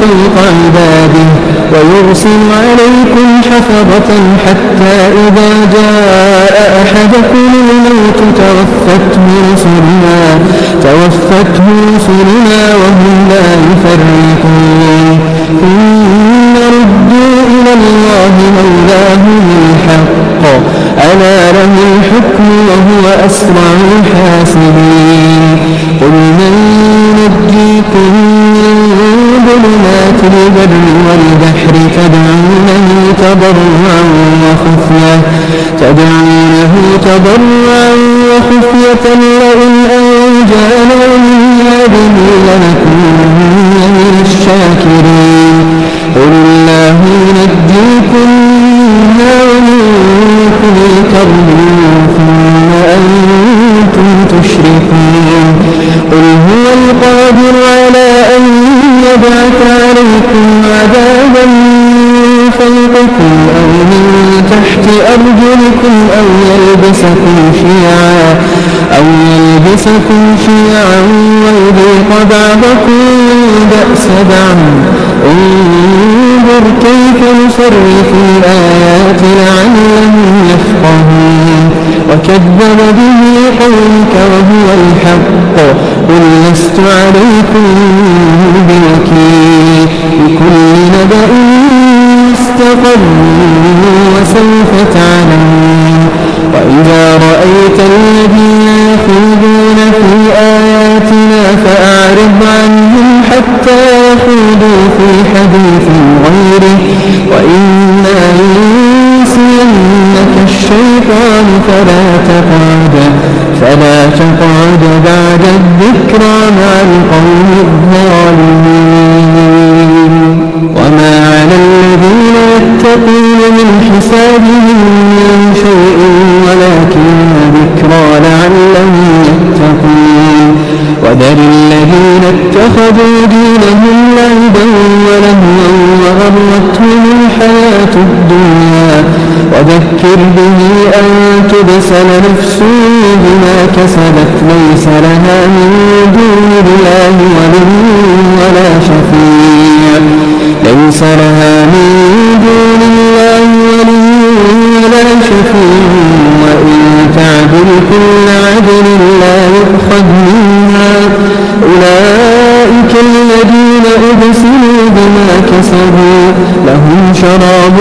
فوق عباده ويرسل عليكم حفظة حتى إذا جاء أحدكم الموت توفته رسلنا وهم لا يفرقون ثم ردوا إلى الله مولاهم الحق ألا له الحكم وهو أسرع الحاسبين قل من ينجيكم من ظلمات البر والبحر تدعونه تضرعا وخفية لئن أنجانا من هذه لنكونن من الشاكرين قل الله ينجيكم منها ومن كل كرب ثم أنتم تشركون قل هو القادر على أن يبعث عليكم عذابا من فوقكم أو من تحت أرجلكم أو يلبسكم شيعا ويذيق بعضكم بأس بعض انظر كيف نصرف الآيات لعلهم يفقهون وكذب به قومك وهو الحق قل لست عليكم بوكيل لكل نبأ مستقر وسوف تعلمون وإذا رأيت الذين يخوضون في آياتنا فأعرض عنهم حتى يخوضوا في حديث غيره وإما ينسينك الشيطان فلا تقعد بعد الذكرى مع القوم الظالمين وما على الذين يتقون من حسابهم من شيء ولكن ذكرى لعلهم يتقون وذر الذين اتخذوا دينهم لعبا ولهوا وغرتهم الحياة الدنيا وذكر به أن تبسل نفس بما كسبت ليس لها من دون الله ولي ولا شفيع وإن تعدل كل عدل لا يؤخذ منها أولئك الذين أبسلوا بما كسبوا لهم شراب